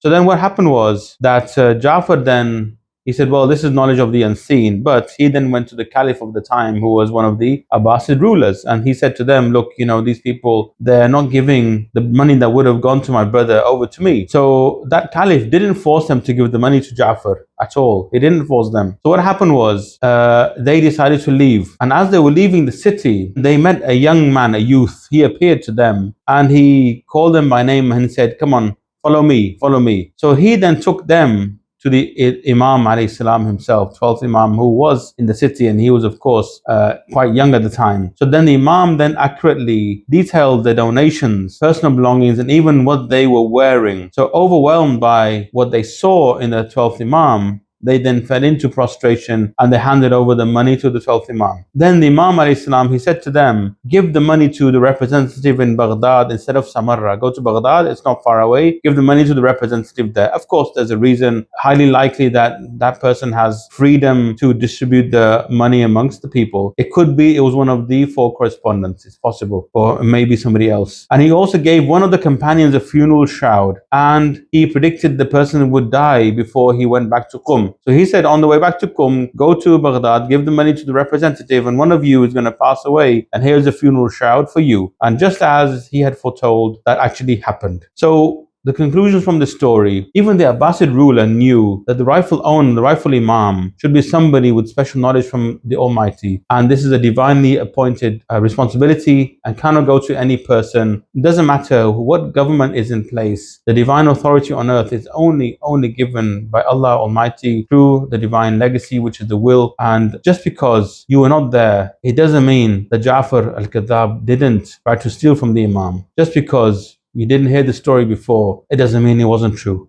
So then what happened was that Ja'far then, he said, well, this is knowledge of the unseen. But he then went to the caliph of the time, who was one of the Abbasid rulers. And he said to them, look, these people, they're not giving the money that would have gone to my brother over to me. So that caliph didn't force them to give the money to Ja'far at all. He didn't force them. So what happened was they decided to leave. And as they were leaving the city, they met a young man, a youth. He appeared to them and he called them by name and he said, come on, follow me, follow me. So he then took them to the Imam alayhi salam himself, 12th Imam, who was in the city, and he was of course quite young at the time. So then the Imam then accurately detailed the donations, personal belongings, and even what they were wearing. So overwhelmed by what they saw in the 12th Imam, they then fell into prostration and they handed over the money to the 12th Imam. Then the Imam alayhi salam, he said to them, give the money to the representative in Baghdad instead of Samarra. Go to Baghdad, it's not far away. Give the money to the representative there. Of course, there's a reason, highly likely that that person has freedom to distribute the money amongst the people. It could be it was one of the 4 correspondents, it's possible, or maybe somebody else. And he also gave one of the companions a funeral shroud, and he predicted the person would die before he went back to Qom. So he said, on the way back to Qom, go to Baghdad, give the money to the representative, and one of you is going to pass away, and here's a funeral shroud for you. And just as he had foretold, that actually happened. So the conclusions from the story, even the Abbasid ruler knew that the rightful owner, the rightful Imam, should be somebody with special knowledge from the Almighty. And this is a divinely appointed responsibility and cannot go to any person. It doesn't matter what government is in place. The divine authority on earth is only given by Allah Almighty through the divine legacy, which is the will. And just because you were not there, it doesn't mean that Ja'far al-Kadhdhāb didn't try to steal from the Imam. Just because you didn't hear the story before, it doesn't mean it wasn't true.